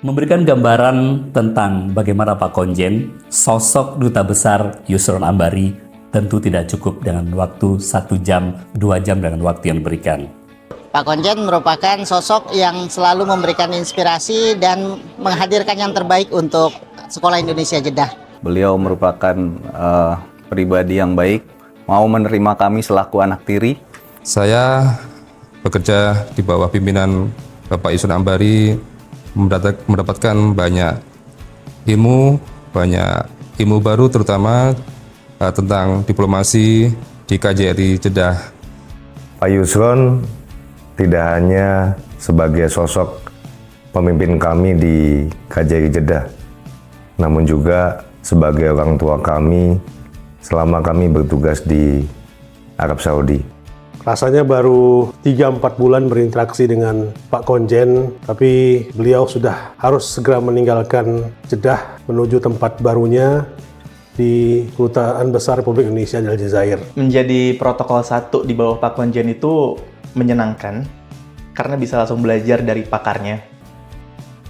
Memberikan gambaran tentang bagaimana Pak Konjen, sosok Duta Besar Yusron Ambari, tentu tidak cukup dengan waktu 1 jam, 2 jam dengan waktu yang diberikan. Pak Konjen merupakan sosok yang selalu memberikan inspirasi dan menghadirkan yang terbaik untuk Sekolah Indonesia Jeddah. Beliau merupakan pribadi yang baik, mau menerima kami selaku anak tiri. Saya bekerja di bawah pimpinan Bapak Yusron Ambari, mendapatkan banyak ilmu baru, terutama tentang diplomasi di KJRI Jeddah. Pak Yusron tidak hanya sebagai sosok pemimpin kami di KJRI Jeddah, namun juga sebagai orang tua kami selama kami bertugas di Arab Saudi. Rasanya baru 3-4 bulan berinteraksi dengan Pak Konjen, tapi beliau sudah harus segera meninggalkan Jeddah menuju tempat barunya di Kedutaan Besar Republik Indonesia di Aljazair. Menjadi protokol 1 di bawah Pak Konjen itu menyenangkan, karena bisa langsung belajar dari pakarnya.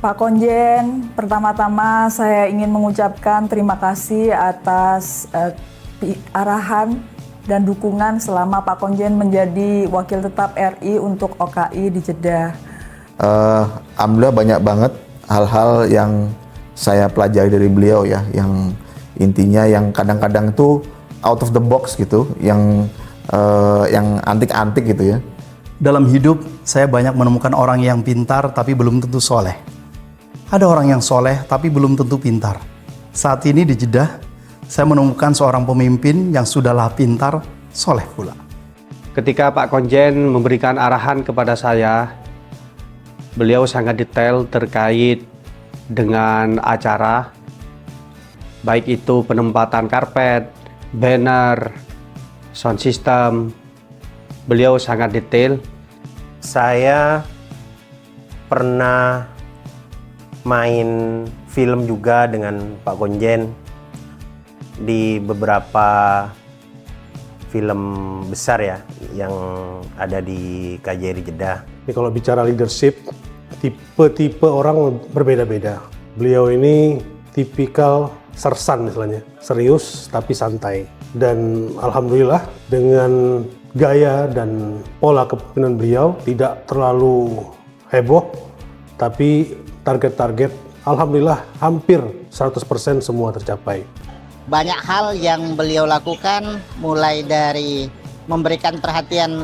Pak Konjen, pertama-tama saya ingin mengucapkan terima kasih atas arahan dan dukungan selama Pak Konjen menjadi wakil tetap RI untuk OKI di Jeddah. Alhamdulillah banyak banget hal-hal yang saya pelajari dari beliau ya, yang intinya yang kadang-kadang itu out of the box gitu, yang antik-antik gitu ya. Dalam hidup saya banyak menemukan orang yang pintar tapi belum tentu soleh. Ada orang yang soleh tapi belum tentu pintar. Saat ini di Jeddah, saya menemukan seorang pemimpin yang sudahlah pintar, soleh pula. Ketika Pak Konjen memberikan arahan kepada saya, beliau sangat detail terkait dengan acara, baik itu penempatan karpet, banner, sound system. Beliau sangat detail. Saya pernah main film juga dengan Pak Konjen di beberapa film besar ya yang ada di KJRI Jeddah. Ini kalau bicara leadership, tipe-tipe orang berbeda-beda. Beliau ini tipikal sersan misalnya, serius tapi santai. Dan alhamdulillah dengan gaya dan pola kepemimpinan beliau tidak terlalu heboh, tapi target-target alhamdulillah hampir 100% semua tercapai. Banyak hal yang beliau lakukan, mulai dari memberikan perhatian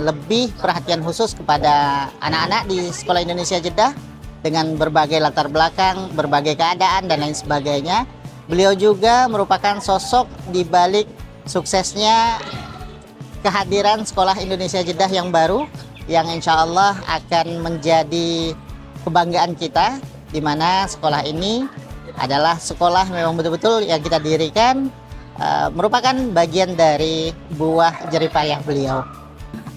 khusus kepada anak-anak di Sekolah Indonesia Jeddah dengan berbagai latar belakang, berbagai keadaan dan lain sebagainya. Beliau juga merupakan sosok di balik suksesnya kehadiran Sekolah Indonesia Jeddah yang baru, yang insya Allah akan menjadi kebanggaan kita, di mana sekolah ini adalah sekolah memang betul-betul yang kita dirikan merupakan bagian dari buah jerih payah beliau.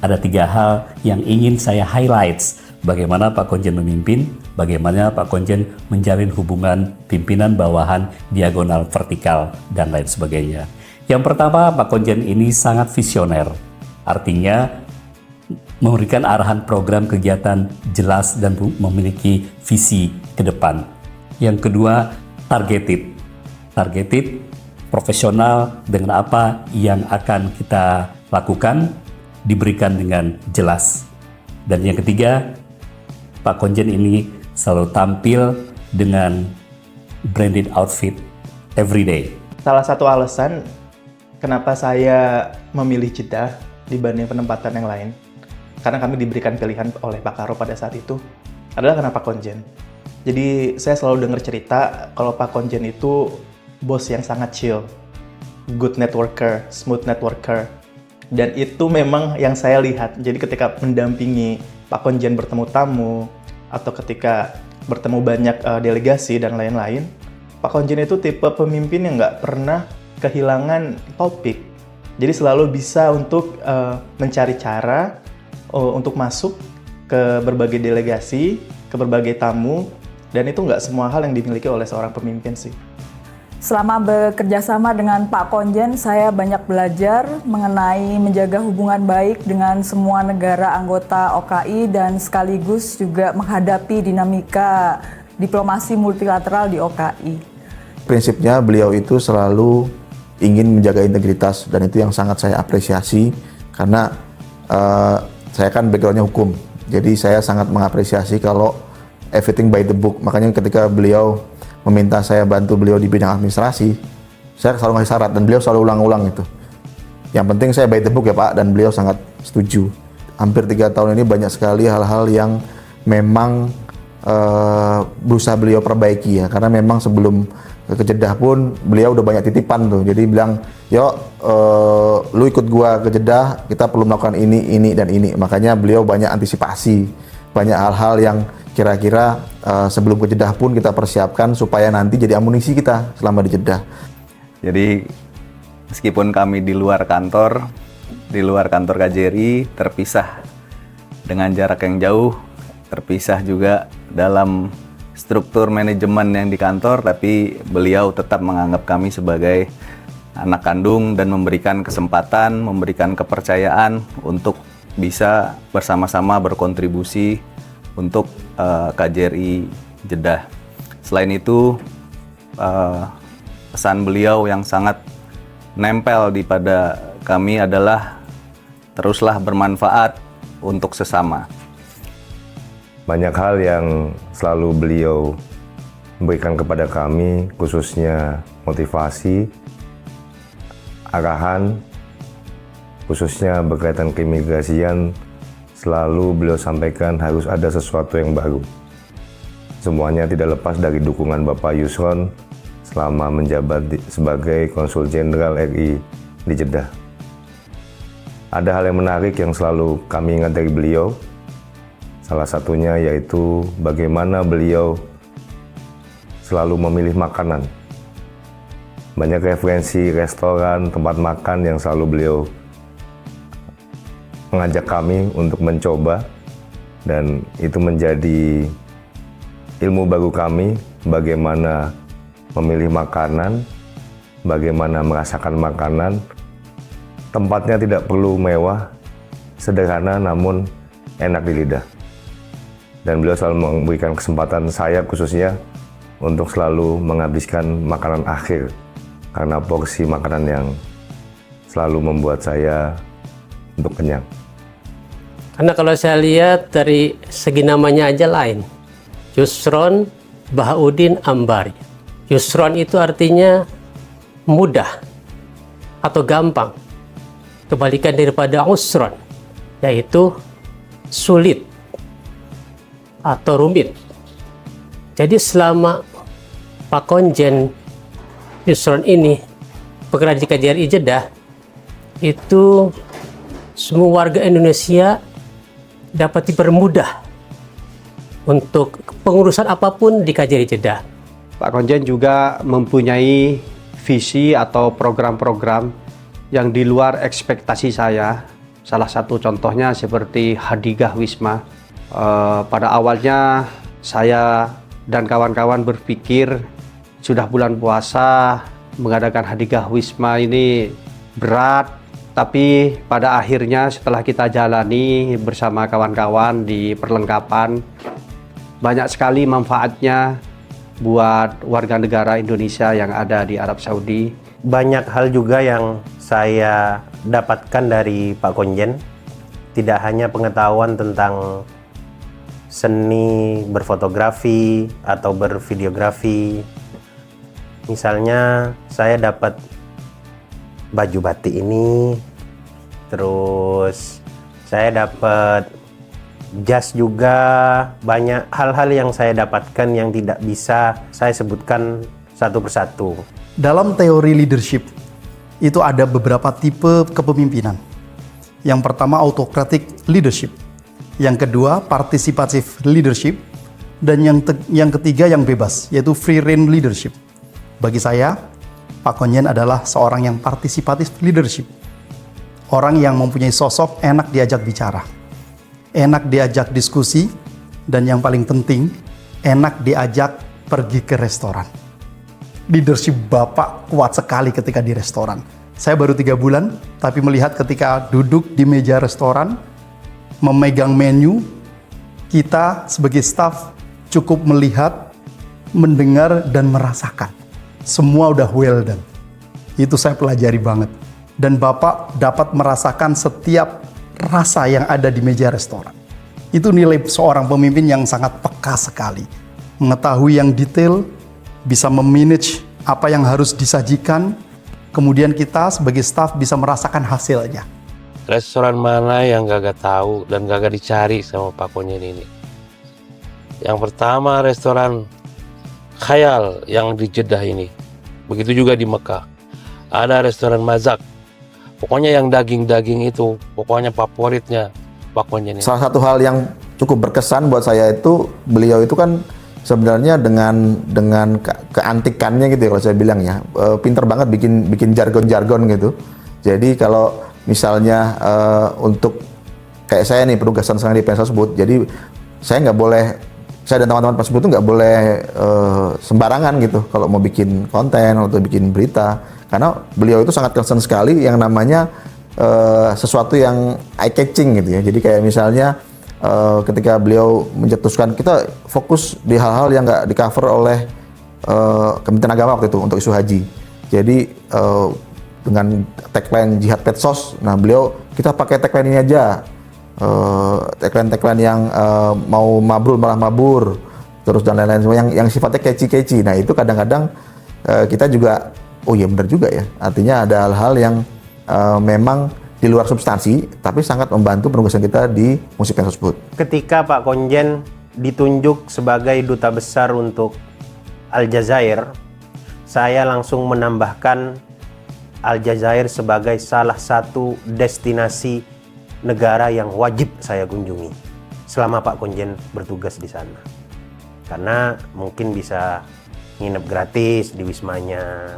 Ada 3 hal yang ingin saya highlights. Bagaimana Pak Konjen memimpin, bagaimana Pak Konjen menjalin hubungan pimpinan bawahan, diagonal, vertikal, dan lain sebagainya. Yang pertama, Pak Konjen ini sangat visioner. Artinya memberikan arahan program kegiatan jelas dan memiliki visi ke depan. Yang kedua, targeted, profesional dengan apa yang akan kita lakukan, diberikan dengan jelas. Dan yang ketiga, Pak Konjen ini selalu tampil dengan branded outfit every day. Salah satu alasan kenapa saya memilih Jeddah dibanding penempatan yang lain, karena kami diberikan pilihan oleh Pak Karo pada saat itu, adalah karena Pak Konjen. Jadi saya selalu dengar cerita kalau Pak Konjen itu bos yang sangat chill, good networker, smooth networker. Dan itu memang yang saya lihat. Jadi ketika mendampingi Pak Konjen bertemu tamu, atau ketika bertemu banyak delegasi dan lain-lain, Pak Konjen itu tipe pemimpin yang nggak pernah kehilangan topik. Jadi selalu bisa untuk mencari cara untuk masuk ke berbagai delegasi, ke berbagai tamu, dan itu nggak semua hal yang dimiliki oleh seorang pemimpin sih. Selama bekerja sama dengan Pak Konjen, saya banyak belajar mengenai menjaga hubungan baik dengan semua negara anggota OKI dan sekaligus juga menghadapi dinamika diplomasi multilateral di OKI. Prinsipnya beliau itu selalu ingin menjaga integritas dan itu yang sangat saya apresiasi karena saya kan backgroundnya hukum, jadi saya sangat mengapresiasi kalau everything by the book. Makanya ketika beliau meminta saya bantu beliau di bidang administrasi, saya selalu ngasih syarat dan beliau selalu ulang-ulang itu. Yang penting saya by the book ya Pak, dan beliau sangat setuju. Hampir 3 tahun ini banyak sekali hal-hal yang memang berusaha beliau perbaiki ya, karena memang sebelum ke Jeddah pun beliau udah banyak titipan tuh, jadi bilang yuk lu ikut gua ke Jeddah, kita perlu melakukan ini dan ini. Makanya beliau banyak antisipasi, banyak hal-hal yang kira-kira sebelum ke Jeddah pun kita persiapkan supaya nanti jadi amunisi kita selama di Jeddah. Jadi meskipun kami di luar kantor KJRI, terpisah dengan jarak yang jauh, terpisah juga dalam struktur manajemen yang di kantor, tapi beliau tetap menganggap kami sebagai anak kandung dan memberikan kesempatan, memberikan kepercayaan untuk bisa bersama-sama berkontribusi untuk KJRI Jeddah. Selain itu, pesan beliau yang sangat nempel di pada kami adalah teruslah bermanfaat untuk sesama. Banyak hal yang selalu beliau berikan kepada kami, khususnya motivasi, arahan, khususnya berkaitan keimigrasian, selalu beliau sampaikan harus ada sesuatu yang baru. Semuanya tidak lepas dari dukungan Bapak Yusron selama menjabat sebagai Konsul Jenderal RI di Jeddah. Ada hal yang menarik yang selalu kami ingat dari beliau. Salah satunya yaitu bagaimana beliau selalu memilih makanan. Banyak referensi restoran, tempat makan yang selalu beliau mengajak kami untuk mencoba, dan itu menjadi ilmu baru kami, bagaimana memilih makanan, bagaimana merasakan makanan. Tempatnya tidak perlu mewah, sederhana namun enak di lidah. Dan beliau selalu memberikan kesempatan saya khususnya untuk selalu menghabiskan makanan akhir, karena porsi makanan yang selalu membuat saya untuk kenyang. Karena kalau saya lihat dari segi namanya aja lain, Yusron Bahauddin Ambari. Yusron itu artinya mudah atau gampang, kebalikan daripada usron, yaitu sulit atau rumit. Jadi selama Pak Konjen Yusron ini bekerja di KJRI Jeddah, itu semua warga Indonesia dapat dipermudah untuk pengurusan apapun di KJRI Jeddah. Pak Konjen juga mempunyai visi atau program-program yang di luar ekspektasi saya. Salah satu contohnya seperti Hadigah Wisma. Pada awalnya saya dan kawan-kawan berpikir sudah bulan puasa mengadakan Hadigah Wisma ini berat, tapi pada akhirnya setelah kita jalani bersama kawan-kawan di perlengkapan, banyak sekali manfaatnya buat warga negara Indonesia yang ada di Arab Saudi. Banyak hal juga yang saya dapatkan dari Pak Konjen, tidak hanya pengetahuan tentang seni berfotografi atau bervideografi. Misalnya saya dapat baju batik ini, terus saya dapat jas juga. Banyak hal-hal yang saya dapatkan yang tidak bisa saya sebutkan satu persatu. Dalam teori leadership itu ada beberapa tipe kepemimpinan. Yang pertama autocratic leadership, yang kedua participative leadership, dan yang ketiga yang bebas, yaitu free reign leadership. Bagi saya, Pak Konjen adalah seorang yang participative leadership. Orang yang mempunyai sosok enak diajak bicara, enak diajak diskusi, dan yang paling penting, enak diajak pergi ke restoran. Leadership Bapak kuat sekali ketika di restoran. Saya baru 3 bulan, tapi melihat ketika duduk di meja restoran, memegang menu, kita sebagai staf cukup melihat mendengar dan merasakan. Semua udah well done. Itu saya pelajari banget. Dan Bapak dapat merasakan setiap rasa yang ada di meja restoran. Itu nilai seorang pemimpin yang sangat peka sekali. Mengetahui yang detail, bisa memanage apa yang harus disajikan, kemudian kita sebagai staf bisa merasakan hasilnya. Restoran mana yang gak tahu dan gak dicari sama Pak Konjen ini? Yang pertama restoran Khayal yang di Jeddah ini. Begitu juga di Mekah. Ada restoran Mazak. Pokoknya yang daging-daging itu, pokoknya favoritnya Pak Konjen ini. Salah satu hal yang cukup berkesan buat saya itu, beliau itu kan sebenarnya dengan keantikannya gitu ya, kalau saya bilang ya, pinter banget bikin jargon-jargon gitu. Jadi kalau misalnya untuk kayak saya nih penugasan sekarang di Pensosbud, jadi saya nggak boleh, saya dan teman-teman Pensosbud itu nggak boleh sembarangan gitu kalau mau bikin konten atau bikin berita, karena beliau itu sangat concern sekali yang namanya sesuatu yang eye catching gitu ya. Jadi kayak misalnya ketika beliau mencetuskan kita fokus di hal-hal yang nggak di cover oleh Kementerian Agama waktu itu untuk isu haji. Jadi dengan tagline Jihad Petsos, nah beliau kita pakai tagline ini aja, tagline yang mau mabrur malah mabur, terus dan lain-lain semua yang sifatnya catchy. Nah itu kadang-kadang kita juga, oh iya benar juga ya, artinya ada hal-hal yang memang di luar substansi, tapi sangat membantu penugasan kita di Musik Pensosbud. Ketika Pak Konjen ditunjuk sebagai duta besar untuk Aljazair, saya langsung menambahkan Aljazair sebagai salah satu destinasi negara yang wajib saya kunjungi selama Pak Konjen bertugas di sana. Karena mungkin bisa nginep gratis di wismanya.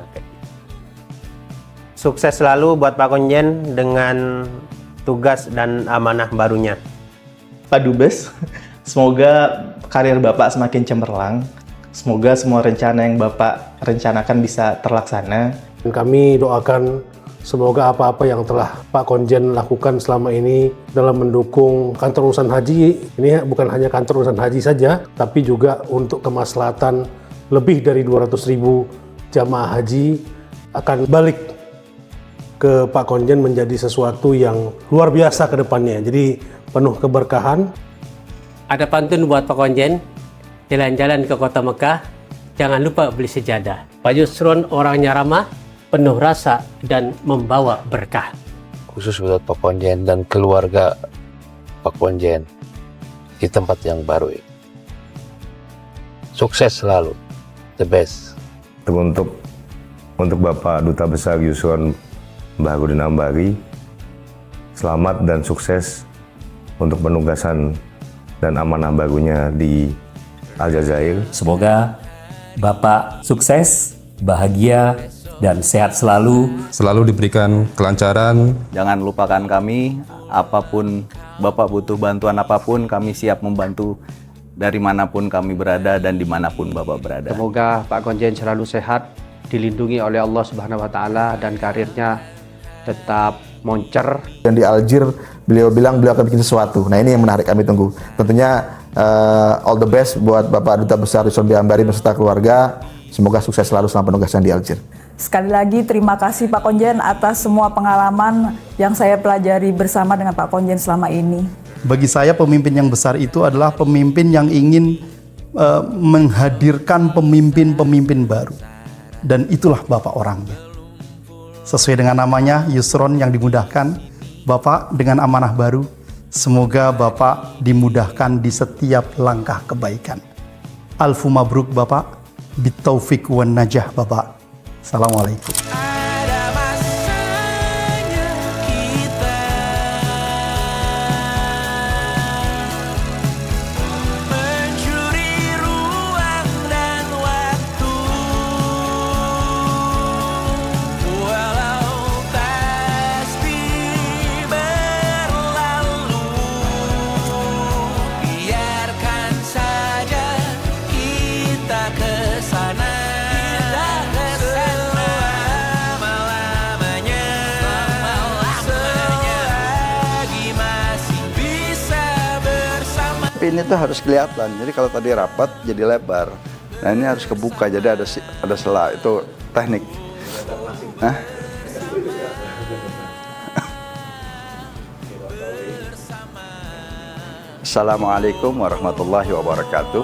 Sukses selalu buat Pak Konjen dengan tugas dan amanah barunya. Pak Dubes, semoga karir Bapak semakin cemerlang. Semoga semua rencana yang Bapak rencanakan bisa terlaksana. Dan kami doakan semoga apa-apa yang telah Pak Konjen lakukan selama ini dalam mendukung kantor urusan haji, ini bukan hanya kantor urusan haji saja, tapi juga untuk kemaslahatan lebih dari 200.000 jamaah haji akan balik ke Pak Konjen menjadi sesuatu yang luar biasa ke depannya. Jadi penuh keberkahan. Ada pantun buat Pak Konjen, jalan-jalan ke kota Mekah, jangan lupa beli sejadah. Pak Yusron orangnya ramah, penuh rasa, dan membawa berkah. Khusus buat Pak Konjen dan keluarga Pak Konjen di tempat yang baru ini. Sukses selalu, the best. Untuk Bapak Duta Besar Yusron Baharudin Ambari, selamat dan sukses untuk penugasan dan amanah barunya di Aljazair. Semoga Bapak sukses, bahagia, dan sehat selalu. Selalu diberikan kelancaran. Jangan lupakan kami, apapun Bapak butuh bantuan apapun, kami siap membantu dari manapun kami berada dan dimanapun Bapak berada. Semoga Pak Konjen selalu sehat, dilindungi oleh Allah Subhanahu wa Ta'ala, dan karirnya tetap moncer. Dan di Algier beliau bilang beliau akan bikin sesuatu. Nah ini yang menarik, kami tunggu. Tentunya all the best buat Bapak Duta Besar Yusron B. Ambari beserta keluarga. Semoga sukses selalu selama penugasan di Algier. Sekali lagi terima kasih Pak Konjen atas semua pengalaman yang saya pelajari bersama dengan Pak Konjen selama ini. Bagi saya pemimpin yang besar itu adalah pemimpin yang ingin menghadirkan pemimpin-pemimpin baru. Dan itulah Bapak orangnya. Sesuai dengan namanya, Yusron yang dimudahkan, Bapak dengan amanah baru, semoga Bapak dimudahkan di setiap langkah kebaikan. Alfu mabruk Bapak, bitaufiq wan najah Bapak. Assalamualaikum. Ini tuh harus kelihatan. Jadi kalau tadi rapat jadi lebar. Nah ini harus kebuka, jadi ada sela, itu teknik. Hah? Assalamualaikum warahmatullahi wabarakatuh.